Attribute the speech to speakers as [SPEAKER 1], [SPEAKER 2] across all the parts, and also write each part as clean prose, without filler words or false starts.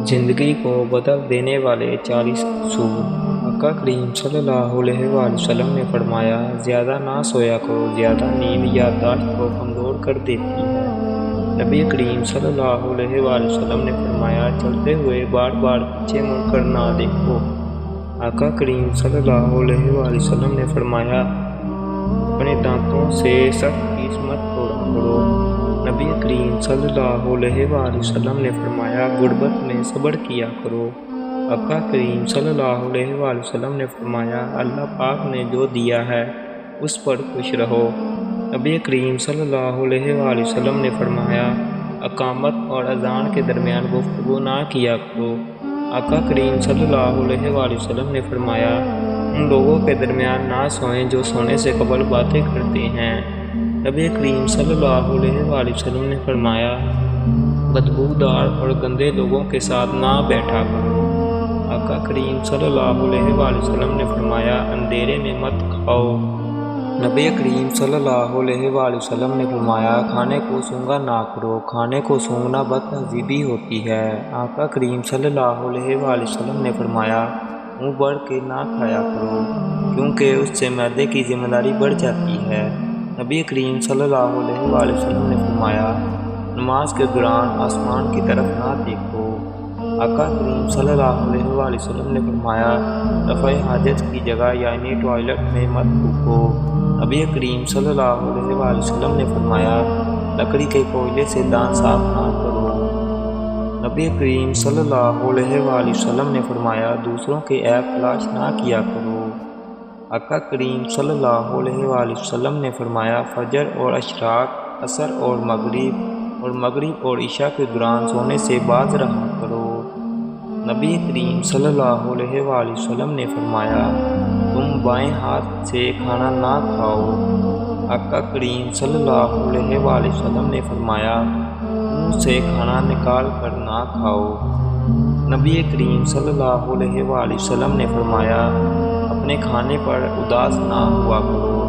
[SPEAKER 1] زندگی کو بدل دینے والے 40 اصول۔ آقا کریم صلی اللہ علیہ وآلہ وسلم نے فرمایا، زیادہ نہ سویا کرو، زیادہ نیند یادداشت کو کمزور کر دیتی ہے۔ نبی کریم صلی اللہ علیہ وآلہ وسلم نے فرمایا، چلتے ہوئے بار بار پیچھے مڑ کر نہ دیکھو۔ آقا کریم صلی اللہ علیہ وآلہ وسلم نے فرمایا، اپنے دانتوں سے سخت تیز مت توڑا کرو۔ نبی کریم صلی اللہ علیہ وآلہ وسلم نے فرمایا، غربت میں صبر کیا کرو۔ آقا کریم صلی اللہ علیہ وآلہ وسلم نے فرمایا، اللہ پاک نے جو دیا ہے اس پر خوش رہو۔ نبی کریم صلی اللہ علیہ وآلہ وسلم نے فرمایا، اقامت اور اذان کے درمیان گفتگو نہ کیا کرو۔ آقا کریم صلی اللہ علیہ وآلہ وسلم نے فرمایا، ان لوگوں کے درمیان نہ سوئیں جو سونے سے قبل باتیں کرتے ہیں۔ نبی کریم صلی اللہ علیہ وآلہ وسلم نے فرمایا، بدبودار اور گندے لوگوں کے ساتھ نہ بیٹھا کرو۔ آقا کریم صلی اللہ علیہ وآلہ وسلم نے فرمایا، اندھیرے میں مت کھاؤ۔ نبی کریم صلی اللہ علیہ وآلہ وسلم نے فرمایا، کھانے کو سونگھا نہ کرو، کھانے کو سونگھنا بد تہذیبی ہوتی ہے۔ آقا کریم صلی اللہ علیہ وآلہ وسلم نے فرمایا، منہ بڑھ کے نہ کھایا کرو، کیونکہ اس سے معدے کی ذمہ داری بڑھ جاتی ہے۔ نبی کریم صلی اللہ علیہ وآلہ وسلم نے فرمایا، نماز کے دوران آسمان کی طرف نہ دیکھو۔ آقا کریم صلی اللہ علیہ وآلہ وسلم نے فرمایا، رفع حاجت کی جگہ یعنی ٹوائلٹ میں مت تھوکو۔ نبی کریم صلی اللہ علیہ وآلہ وسلم نے فرمایا، لکڑی کے کوئلے سے دانت صاف نہ کرو۔ نبی کریم صلی اللہ علیہ وآلہ وسلم نے فرمایا، دوسروں کے عیب تلاش نہ کیا کرو۔ آقا کریم صلی اللہ علیہ وآلہ وسلم نے فرمایا، فجر اور اشراق، عصر اور مغرب اور عشاء کے دوران سونے سے باز رہا کرو۔ نبی کریم صلی اللہ علیہ وآلہ وسلم نے فرمایا، تم بائیں ہاتھ سے کھانا نہ کھاؤ۔ آقا کریم صلی اللہ علیہ وآلہ وسلم نے فرمایا، منہ سے کھانا نکال کر نہ کھاؤ۔ نبی کریم صلی اللہ علیہ وآلہ وسلم نے فرمایا، اپنے کھانے پر اداس نہ ہوا کرو،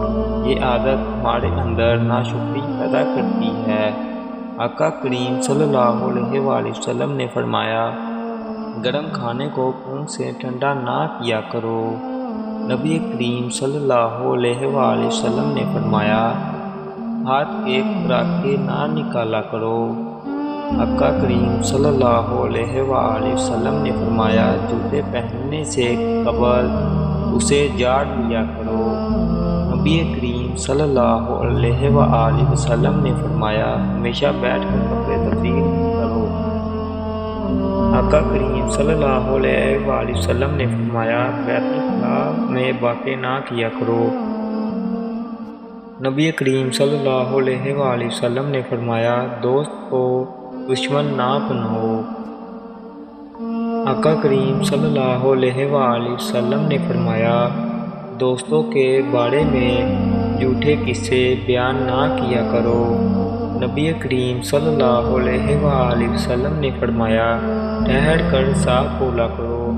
[SPEAKER 1] یہ عادت ہمارے اندر ناشکری پیدا کرتی ہے۔ آقا کریم صلی اللہ علیہ وآلہ وسلم نے فرمایا، گرم کھانے کو خون سے ٹھنڈا نہ کیا کرو۔ نبی کریم صلی اللہ علیہ وآلہ وسلم نے فرمایا، ہاتھ کے کراکے نہ نکالا کرو۔ آقا کریم صلی اللہ علیہ وآلہ وسلم نے فرمایا، جوتے پہننے سے قبل اسے جاڑ لیا کرو۔ نبی کریم صلی اللہ علیہ وآلہ وسلم نے فرمایا، ہمیشہ بیٹھ کر کپڑے تبدیل کرو۔ آقا کریم صلی اللہ علیہ وآلہ وسلم نے فرمایا، بیت الخلاء میں باتیں نہ کیا کرو۔ نبی کریم صلی اللہ علیہ وآلہ وسلم نے فرمایا، دوست کو دشمن نہ بناؤ۔ آقا کریم صلی اللہ علیہ وآلہ وسلم نے فرمایا، دوستوں کے بارے میں جھوٹے قصے بیان نہ کیا کرو۔ نبی کریم صلی اللہ علیہ وآلہ وسلم نے فرمایا، ٹھہر کر صاف بولا کرو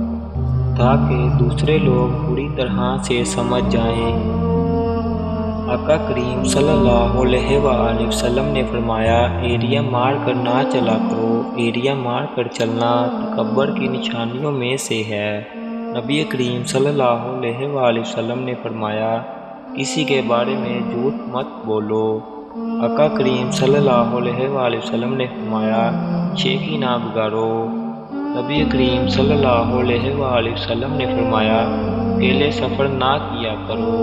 [SPEAKER 1] تاکہ دوسرے لوگ پوری طرح سے سمجھ جائیں۔ آقا کریم صلی اللہ علیہ وآلہ وسلم نے فرمایا، ایریا مار کر نہ چلا کرو، ایریا مار کر چلنا تکبر کی نشانیوں میں سے ہے۔ نبی کریم صلی اللہ علیہ وآلہ وسلم نے فرمایا، کسی کے بارے میں جھوٹ مت بولو۔ آقا کریم صلی اللہ علیہ وآلہ وسلم نے فرمایا، شیخی نہ بگاڑو۔ نبی کریم صلی اللہ علیہ وآلہ وسلم نے فرمایا، اکیلے سفر نہ کیا کرو۔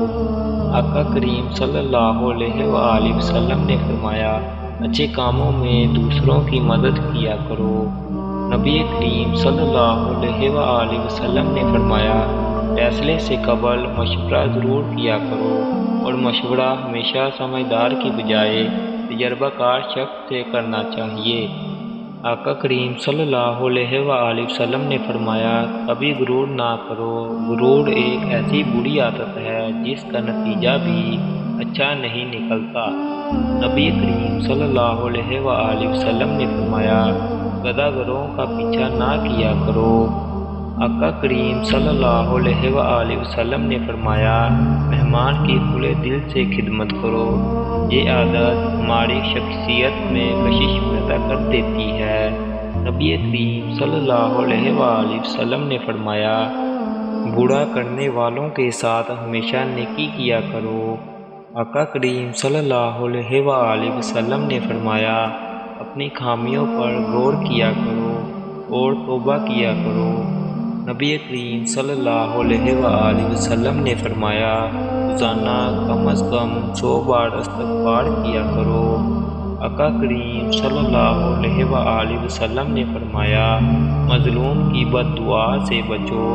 [SPEAKER 1] آقا کریم صلی اللہ علیہ وآلہ وسلم نے فرمایا، اچھے کاموں میں دوسروں کی مدد کیا کرو۔ نبی کریم صلی اللہ علیہ وآلہ وسلم نے فرمایا، فیصلے سے قبل مشورہ ضرور کیا کرو، اور مشورہ ہمیشہ سمجھدار کی بجائے تجربہ کار شخص سے کرنا چاہیے۔ آقا کریم صلی اللہ علیہ وآلہ وسلم نے فرمایا، کبھی غرور نہ کرو، غرور ایک ایسی بری عادت ہے جس کا نتیجہ بھی اچھا نہیں نکلتا۔ نبی کریم صلی اللہ علیہ وآلہ وسلم نے فرمایا، گدھا گروں کا پیچھا نہ کیا کرو۔ آقا کریم صلی اللہ علیہ وآلہ وسلم نے فرمایا، مہمان کی کھلے دل سے خدمت کرو، یہ عادت ہماری شخصیت میں کشش پیدا کر دیتی ہے۔ نبی کریم صلی اللہ علیہ وآلہ وسلم نے فرمایا، برا کرنے والوں کے ساتھ ہمیشہ نیکی کیا کرو۔ آقا کریم صلی اللہ علیہ وآلہ وسلم نے فرمایا، اپنی خامیوں پر غور کیا کرو اور توبہ کیا کرو۔ نبی کریم صلی اللہ علیہ وآلہ وسلم نے فرمایا، روزانہ کم از کم 100 بار استغفار کیا کرو۔ آقا کریم صلی اللہ علیہ وآلہ وسلم نے فرمایا، مظلوم کی بد دعا سے بچو۔